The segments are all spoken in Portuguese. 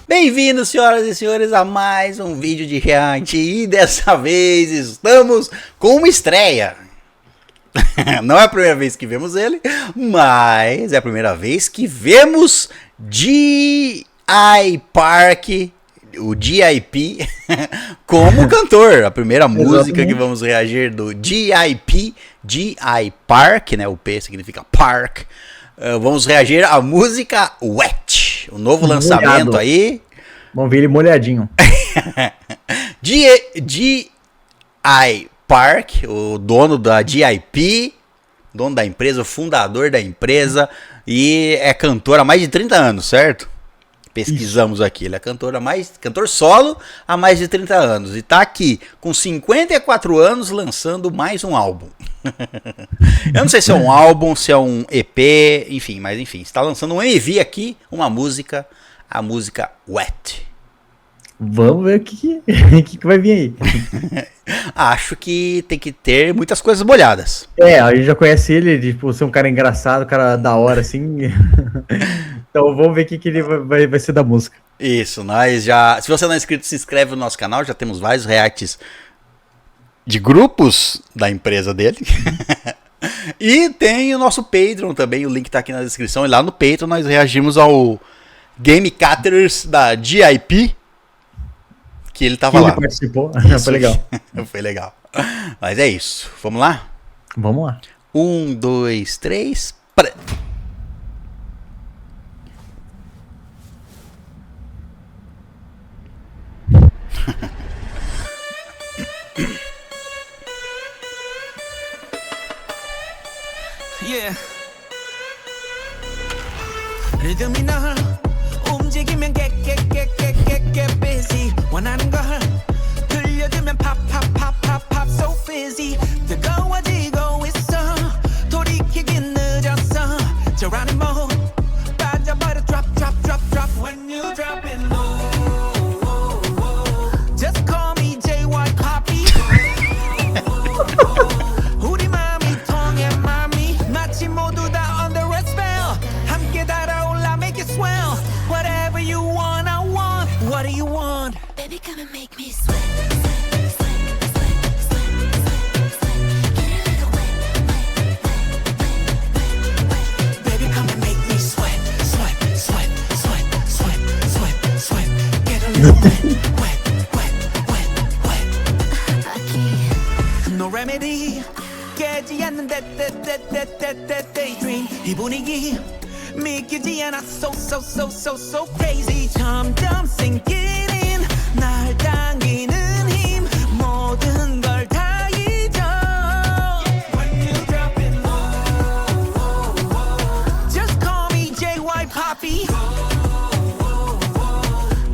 Bem-vindos, senhoras e senhores, a mais um vídeo de react e dessa vez estamos com uma estreia. Não é a primeira vez que vemos ele, mas é a primeira vez que vemos G.I. Park, o G.I.P. como cantor. A primeira música que vamos reagir do G.I.P. G.I. Park, né? O P significa Park. Vamos reagir à música Wet, o novo lançamento aí. Vamos ver ele molhadinho. G.I. Park, o dono da GIP, dono da empresa, o fundador da empresa, e é cantor há mais de 30 anos, certo? Pesquisamos aqui, ele é cantor solo há mais de 30 anos e tá aqui com 54 anos lançando mais um álbum. Eu não sei se é um álbum, se é um EP, enfim, mas enfim, está lançando um MV aqui, uma música, a música Wet. Vamos ver o que vai vir aí. Acho que tem que ter muitas coisas molhadas. A gente já conhece ele, tipo, ser um cara engraçado, um cara da hora, assim. Então vamos ver o que ele vai ser da música. Isso, nós já... Se você não é inscrito, se inscreve no nosso canal, já temos vários reacts de grupos da empresa dele. E tem o nosso Patreon também, o link tá aqui na descrição. E lá no Patreon nós reagimos ao Game Caters da GIP, que ele tava lá. Ele participou, isso, foi legal. Foi legal. Mas é isso, vamos lá? Vamos lá. 1, 2, 3, Yeah. 리듬이 널 움직이면 get busy. 원하는 걸 들려주면 pop so busy. 뜨거워지고 있어 돌이키긴 늦었어. 저라는 mode 빠져버려 drop when you drop it low. Just call me JY Poppy. 우리 맘이 통해 맘이 마치 모두 다 under a spell. 함께 달아올라 make it swell. Whatever you want, I want. What do you want? Baby, come and make me sweat. Baby, come and make me sweat. Get a little wet. No remedy. 깨지 않는 that daydream. 이 분위기 믿기지 않아 so crazy. 점점 생기는 날 당기는 힘 모든 걸 다 잊어. When you drop it low, just call me JY Poppy.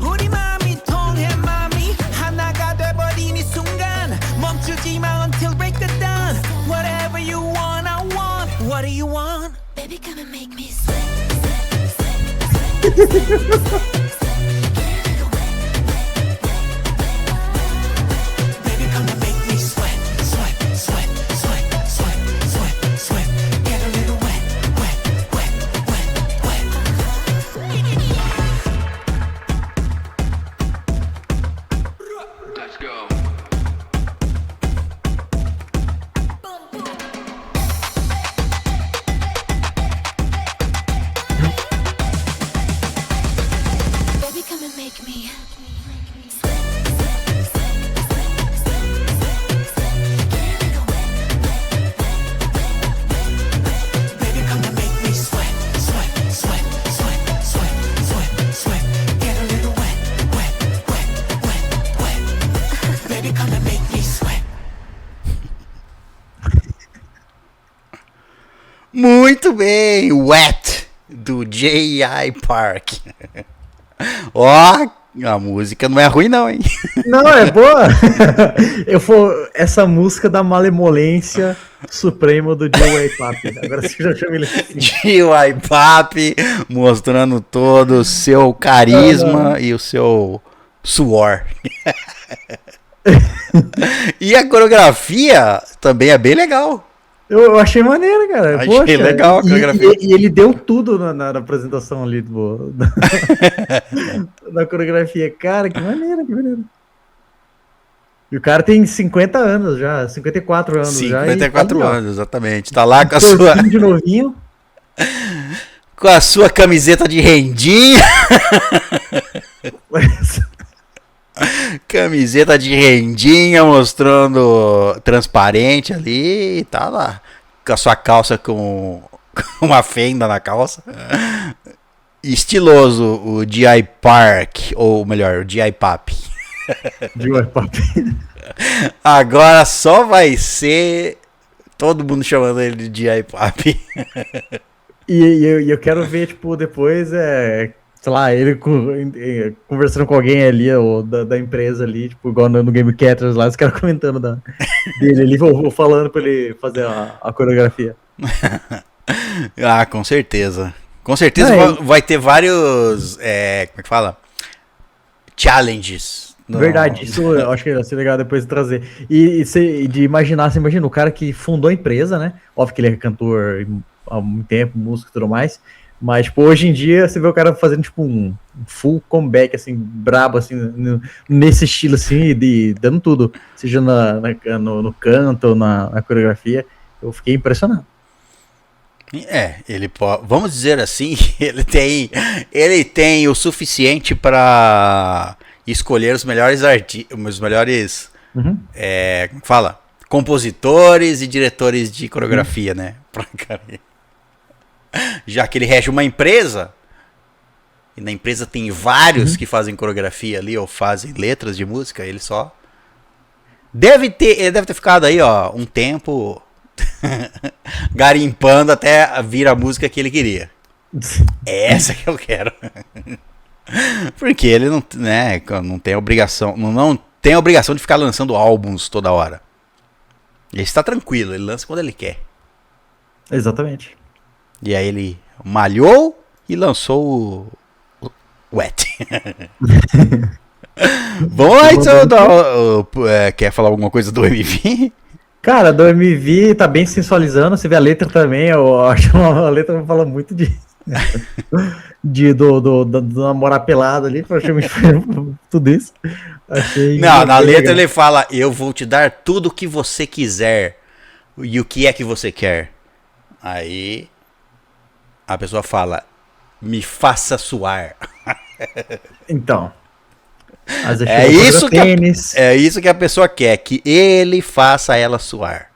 우리 맘이 통해 맘이 하나가 돼버린 이 순간 멈추지 마 until break the dawn. Whatever you want, I want. What do you want? Baby, come and make me sweat. Baby, come and make me sweat. Get a little wet. Let's go. Baby, come and make me Baby, come and make me sweat. Get a little wet. Baby, come and make me sweat. Muito bem, Wet, do J.I. Park. Ó, a música não é ruim não, hein? Não, é boa. Essa música da malemolência suprema do J.Y. Papi. Agora você já chama ele assim. J.I. Park mostrando todo o seu carisma e o seu suor. E a coreografia também é bem legal. Eu achei maneiro, cara. Achei Poxa, legal a coreografia. E ele deu tudo na apresentação ali da coreografia. Cara, que maneiro, que maneiro. E o cara tem 50 anos já, 54 anos já. 54 e tá ali, ó, anos, exatamente. Tá lá com a sua, corpinho de novinho. com a sua camiseta de rendinha. Camiseta de rendinha mostrando transparente ali e tá lá. Com a sua calça com uma fenda na calça. Estiloso o G.I. Park, ou melhor, o G.I. Pap. De Pop. Agora só vai ser todo mundo chamando ele de G.I. Pap. E eu quero ver, tipo, depois, sei lá, ele conversando com alguém ali, ou da empresa ali, tipo, igual no Game Catchers lá, os caras comentando dele ali, ou falando pra ele fazer a coreografia. Ah, com certeza. Com certeza Não, vai ter vários, como é que fala? Challenges. Verdade, isso eu acho que ia ser legal depois de trazer. E de imaginar, você imagina, o cara que fundou a empresa, né? Óbvio que ele é cantor há muito tempo, músico e tudo mais. Mas, tipo, hoje em dia você vê o cara fazendo, tipo, um full comeback, assim, brabo, assim, nesse estilo, assim, dando tudo. Seja no canto ou na coreografia. Eu fiquei impressionado. Ele pode, vamos dizer assim, ele tem o suficiente para escolher os melhores Uhum. como que fala? Compositores e diretores de coreografia, né? Já que ele rege uma empresa, e na empresa tem vários que fazem coreografia ali, ou fazem letras de música, ele deve ter ficado aí, ó, um tempo garimpando até vir a música que ele queria. É essa que eu quero. Porque ele não tem obrigação, não tem obrigação de ficar lançando álbuns toda hora. Ele está tranquilo, ele lança quando ele quer. Exatamente. E aí ele malhou e lançou o Wet. Vamos lá, então. Quer falar alguma coisa do MV? Cara, do MV tá bem sensualizando, você vê a letra também, eu acho a letra fala muito do namorar pelado ali, praticamente tudo isso. Achei Na bem letra legal. ele fala, eu vou te dar tudo o que você quiser. E o que é que você quer? Aí a pessoa fala, me faça suar. Então. É isso que a pessoa quer, que ele faça ela suar.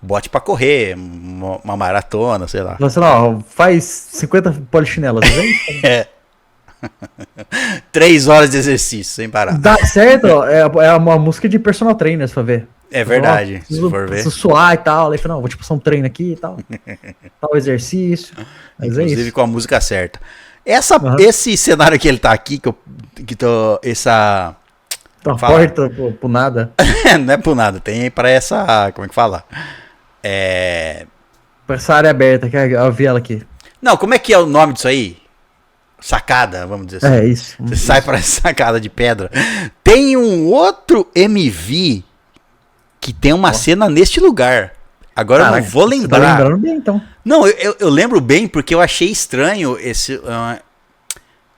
Bote pra correr, uma maratona, sei lá. Sei lá, ó, faz 50 polichinelas, né? 3 horas de exercício, sem parar. Dá certo, ó, é uma música de personal trainer, se for ver. É verdade, Ó, se for ver. preciso suar e tal, aí fala, não, vou te passar um treino aqui e tal. Tal exercício. Mas Inclusive é isso. com a música certa. Uhum. Esse cenário que ele tá aqui, essa... Tá fala. porta pro nada. Não é por nada, tem pra essa... Como é que fala? Pra essa área aberta, que eu vi ela aqui. Não, como é que é o nome disso aí? Sacada, vamos dizer assim. É isso. Você sai pra essa sacada de pedra. Tem um outro MV que tem uma cena neste lugar. Agora eu não vou Você lembrar. tá lembrando bem, então. Não, eu lembro bem porque eu achei estranho esse...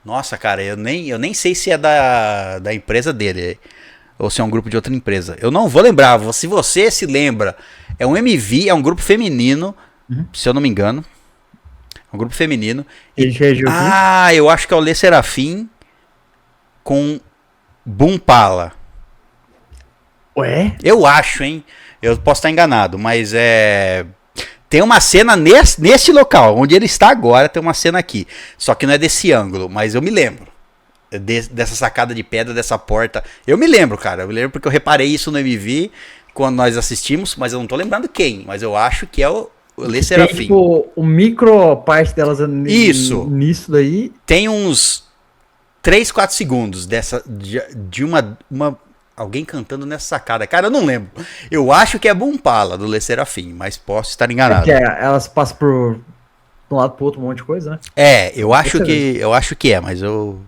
Nossa, cara, eu nem sei se é da empresa dele ou se é um grupo de outra empresa. Eu não vou lembrar. Se você se lembra, é um MV, é um grupo feminino, se eu não me engano. É um grupo feminino. Eu acho que é o Lê Serafim com Bumpala. Ué? Eu acho, hein? Eu posso estar enganado, mas tem uma cena nesse local, onde ele está agora, tem uma cena aqui. Só que não é desse ângulo, mas eu me lembro. Dessa sacada de pedra, dessa porta. Eu me lembro, cara. Eu me lembro porque eu reparei isso no MV quando nós assistimos, mas eu não tô lembrando quem. Mas eu acho que é o Lê Serafim. Tem, tipo, o micro parte delas Isso. Nisso daí. Tem uns 3, 4 segundos de uma alguém cantando nessa sacada. Cara, eu não lembro. Eu acho que é Bumpala, do Lê Serafim, mas posso estar enganado. Elas passam por um lado pro outro um monte de coisa, né? Eu acho que é, mas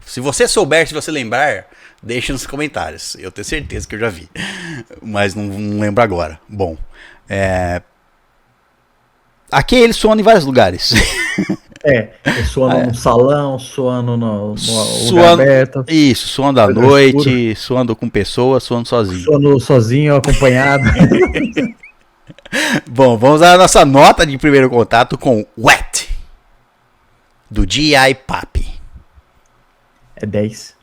se você souber, se você lembrar, deixe nos comentários. Eu tenho certeza que eu já vi, mas não lembro agora. Bom, Aqui ele suando em vários lugares. Suando num salão, suando no lugar Suando, aberto, isso, suando à No noite, suando com pessoas, suando sozinho. suando sozinho, acompanhado. Bom, vamos à nossa nota de primeiro contato com Wet, do G.I. Papi. É 10.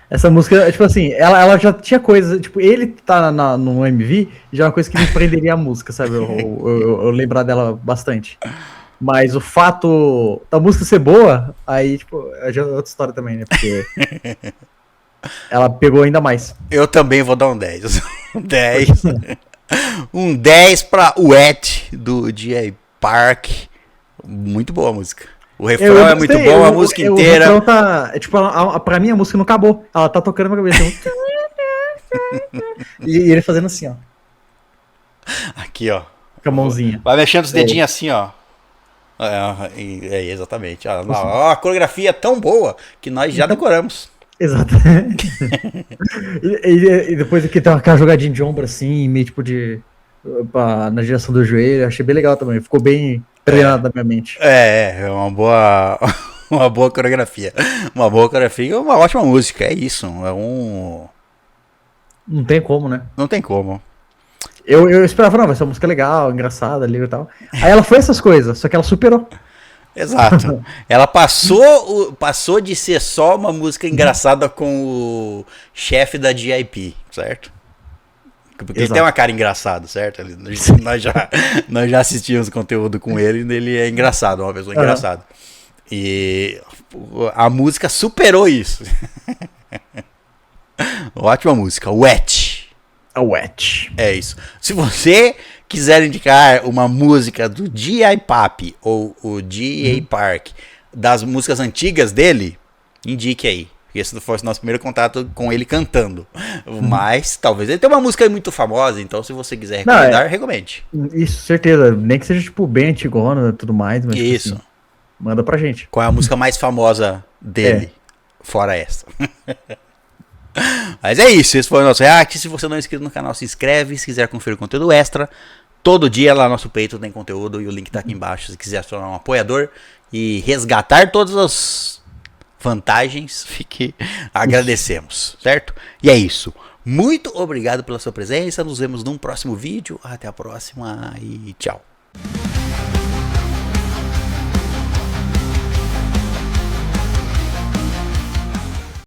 Essa música, tipo assim, ela já tinha coisas, tipo, ele tá no MV, já é uma coisa que me prenderia a música, sabe? Eu lembrar dela bastante. Mas o fato da música ser boa, aí, tipo, já é outra história também, né? Porque ela pegou ainda mais. Eu também vou dar um 10. Um 10. Um 10 pra Wet, do G.I. Park. Muito boa a música. O refrão é muito gostei, bom, a música inteira. O refrão tá, tipo, pra mim a música não acabou. Ela tá tocando na minha cabeça. E ele fazendo assim, ó. Aqui, ó. Com a mãozinha. Vai mexendo os dedinhos assim, ó. Exatamente. A coreografia é tão boa que nós já decoramos. Exatamente. E depois aqui tem aquela jogadinha de ombro assim, meio tipo na direção do joelho. Achei bem legal também. Ficou bem treinado na minha mente. É uma boa. Uma boa coreografia. Uma boa coreografia e uma ótima música. É isso. Não tem como, né? Não tem como. Eu esperava, não, vai ser uma música legal, engraçada ali e tal. Aí ela foi essas coisas, só que ela superou. Exato. Ela passou de ser só uma música engraçada com o chefe da GIP, certo? Porque ele Exato. tem uma cara engraçada, certo? Nós já assistimos conteúdo com ele e ele é engraçado, uma pessoa engraçada. E a música superou isso. Ótima música, Wet. A Wet. É isso. Se você quiser indicar uma música do G.I. Papi ou o G.A. Park, das músicas antigas dele, indique aí. Esse fosse nosso primeiro contato com ele cantando. Mas talvez ele tenha uma música muito famosa, então se você quiser recomendar, recomende. Isso, certeza. Nem que seja tipo bem antigona e tudo mais, mas tipo Isso. assim, manda pra gente. Qual é a música mais famosa dele? Fora essa. Mas é isso, esse foi o nosso react. Se você não é inscrito no canal, se inscreve. Se quiser conferir conteúdo extra, todo dia lá no nosso peito tem conteúdo e o link tá aqui embaixo. Se quiser se tornar um apoiador e resgatar todas as vantagens, agradecemos, certo? E é isso. Muito obrigado pela sua presença. Nos vemos num próximo vídeo. Até a próxima e tchau.